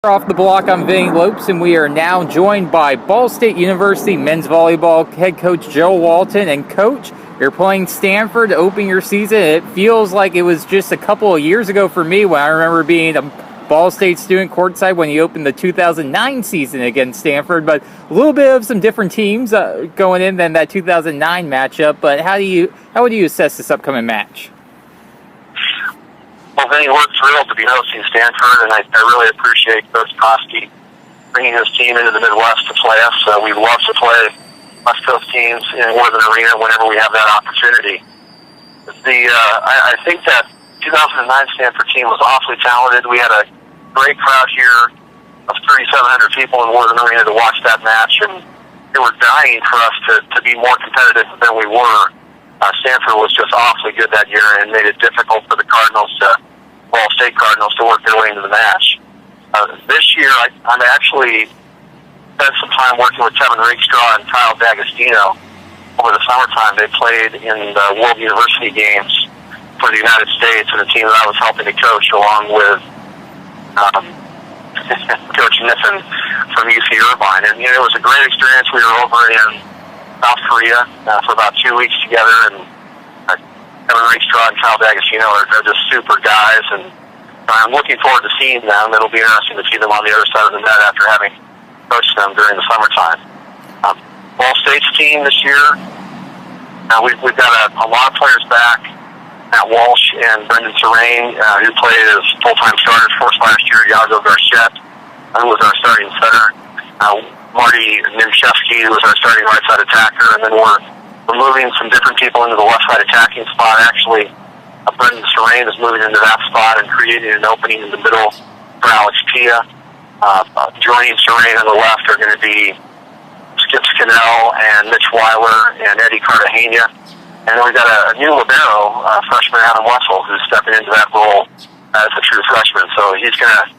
Off the block, I'm Vinny Lopes, and we are now joined by Ball State University men's volleyball head coach Joel Walton. And coach, you're playing Stanford to open your season. It feels like it was just a couple of years ago for me when I remember being a Ball State student courtside when you opened the 2009 season against Stanford, but a little bit of some different teams going in than that 2009 matchup. But how would you assess this upcoming match? Well, Vinny, we're thrilled to be hosting Stanford, and I really appreciate Coach Koski bringing his team into the Midwest to play us. We love to play West Coast teams in Worthen Arena whenever we have that opportunity. I think that 2009 Stanford team was awfully talented. We had a great crowd here of 3,700 people in Worthen Arena to watch that match, and they were dying for us to be more competitive than we were. Stanford was just awfully good that year and made it difficult for the Ball State Cardinals to work their way into the match. This year, I'm actually spent some time working with Kevin Rakestraw and Kyle D'Agostino. Over the summertime, they played in the World University Games for the United States, and a team that I was helping to coach along with Coach Nissen from UC Irvine. And it was a great experience. We were over in South Korea for about 2 weeks together, and Kevin Rakestraw and Kyle D'Agostino are just super guys, and I'm looking forward to seeing them. It'll be interesting to see them on the other side of the net after having coached them during the summertime. Ball State's team this year, we've got a lot of players back. Matt Walsh and Brendan Terrain, who played as full-time starters for us last year. Yago Garchet, who was our starting center. Marty Nimshevsky, who was our starting right side attacker, and then we're moving some different people into the left side attacking spot. Actually, Brendan Terrain is moving into that spot and creating an opening in the middle for Alex Pia. Joining Terrain on the left are going to be Skip Scannell and Mitch Weiler and Eddie Cartagena. And then we've got a new libero, freshman Adam Wessel, who's stepping into that role as a true freshman. So he's going to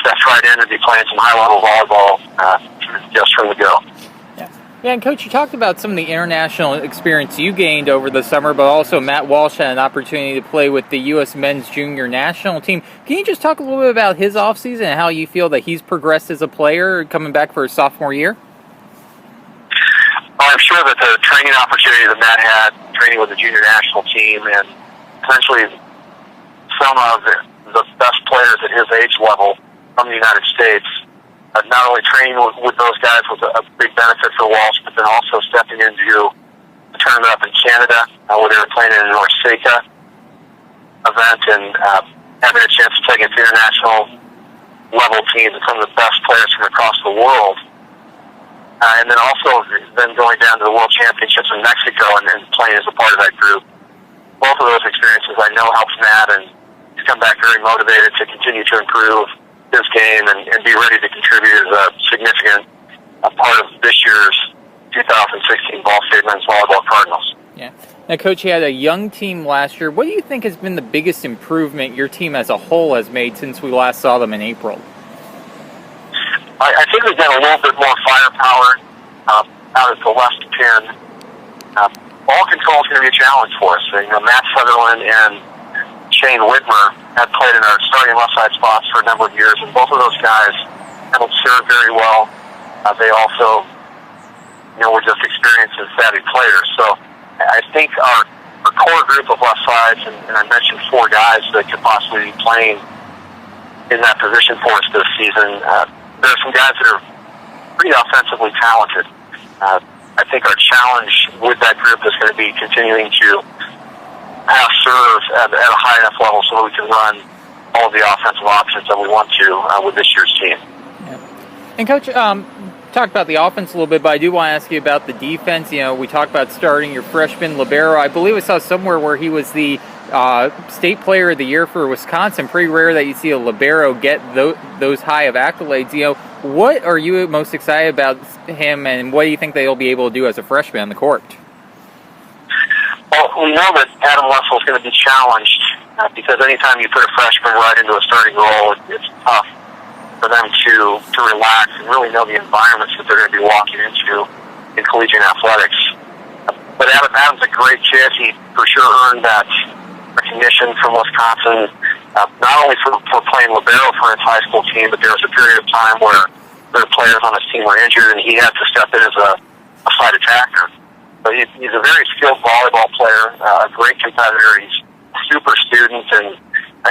step right in and be playing some high-level volleyball just from the go. Yeah, and Coach, you talked about some of the international experience you gained over the summer, but also Matt Walsh had an opportunity to play with the U.S. men's junior national team. Can you just talk a little bit about his offseason and how you feel that he's progressed as a player coming back for his sophomore year? Well, I'm sure that the training opportunity that Matt had, training with the junior national team, and essentially some of the best players at his age level from the United States, not only training with those guys was a big benefit for Walsh, but then also stepping into the tournament up in Canada, where they were playing in an Orsaka event, and having a chance to take it to international level teams and some of the best players from across the world. And then also then going down to the World Championships in Mexico and playing as a part of that group. Both of those experiences I know helps Matt, and he's come back very motivated to continue to improve his game and be ready to contribute as a significant part of this year's 2016 Ball State men's volleyball Cardinals. Yeah. Now, Coach, you had a young team last year. What do you think has been the biggest improvement your team as a whole has made since we last saw them in April? I think we've got a little bit more firepower out at the left pin. Ball control is going to be a challenge for us. Matt Sutherland and Shane Whitmer had played in our starting left side spots for a number of years, and both of those guys handled serve very well. They also, were just experienced and savvy players. So I think our core group of left sides, and I mentioned 4 guys that could possibly be playing in that position for us this season. There are some guys that are pretty offensively talented. I think our challenge with that group is going to be continuing to have serve at a high enough level so that we can run all of the offensive options that we want to with this year's team. Yeah. And Coach, talk about the offense a little bit, but I do want to ask you about the defense. We talked about starting your freshman libero. I believe I saw somewhere where he was the state player of the year for Wisconsin. Pretty rare that you see a libero get those high of accolades. What are you most excited about him, and what do you think they'll be able to do as a freshman on the court? Well, we know that Adam Wessel is going to be challenged because anytime you put a freshman right into a starting role, it's tough for them to relax and really know the environments that they're going to be walking into in collegiate athletics. But Adam's a great kid. He for sure earned that recognition from Wisconsin not only for playing libero for his high school team, but there was a period of time where the players on his team were injured, and he had to step in as a side attacker. But he's a very skilled volleyball player, a great competitor. He's a super student, and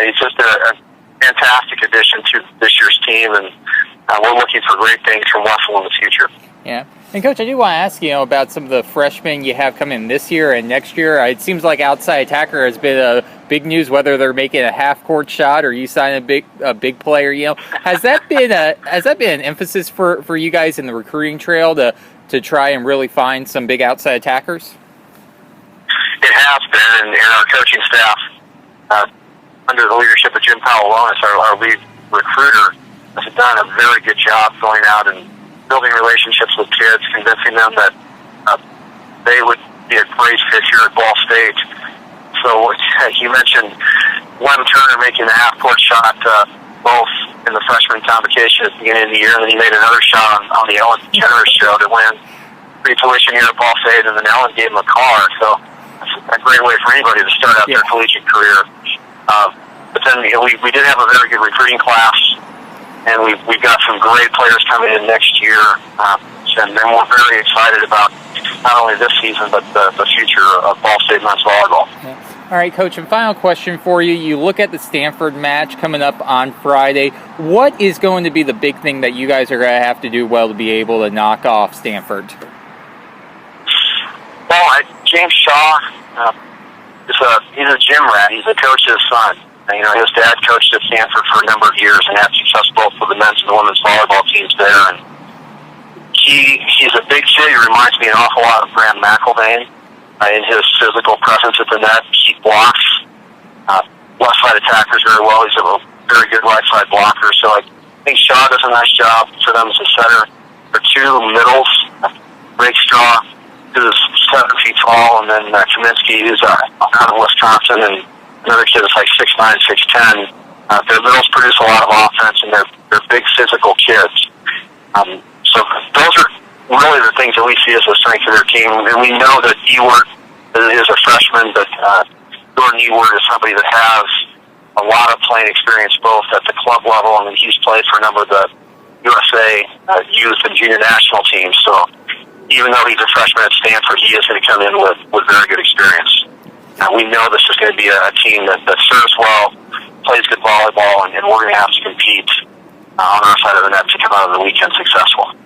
he's just a fantastic addition to this year's team, and we're looking for great things from Wessel in the future. Yeah. And, Coach, I do want to ask you about some of the freshmen you have coming this year and next year. It seems like outside attacker has been a big news, whether they're making a half-court shot or you sign a big player. Has that been an emphasis for you guys in the recruiting trail to try and really find some big outside attackers? It has been, and our coaching staff, under the leadership of Jim Powell-Lonis, our lead recruiter, has done a very good job going out and building relationships with kids, convincing them that they would be a great fit here at Ball State. So you mentioned Lem Turner making the half-court shot both in the freshman convocation at the beginning of the year, and then he made another shot on the Ellen DeGeneres show to win free tuition here at Ball State, and then Ellen gave him a car. So it's a great way for anybody to start out their collegiate career. But then we did have a very good recruiting class, and we've got some great players coming in next year, and then we're very excited about not only this season, but the future of Ball State men's volleyball. Yeah. All right, Coach, and final question for you. You look at the Stanford match coming up on Friday. What is going to be the big thing that you guys are going to have to do well to be able to knock off Stanford? Well, James Shaw, he's a gym rat. He's the coach's son. His dad coached at Stanford for a number of years and had success both with the men's and the women's volleyball teams there. And he's a big kid. He reminds me an awful lot of Graham McElvain in his physical presence at the net. He blocks left side attackers very well. He's a very good right side blocker. So I think Shaw does a nice job for them as a setter. For two middles, Rakestraw, who's 7 feet tall, and then Kaminsky, who's out of Wisconsin, and another kid is like 6'9", 6'10". Their middles produce a lot of offense, and they're big physical kids. So those are really the things that we see as the strength of their team. And we know that Ewart is a freshman, but Jordan Ewart is somebody that has a lot of playing experience both at the club level, and he's played for a number of the USA youth and junior national teams. So even though he's a freshman at Stanford, he is going to come in with very good experience. We know this is going to be a team that serves well, plays good volleyball, and we're going to have to compete on our side of the net to come out of the weekend successful.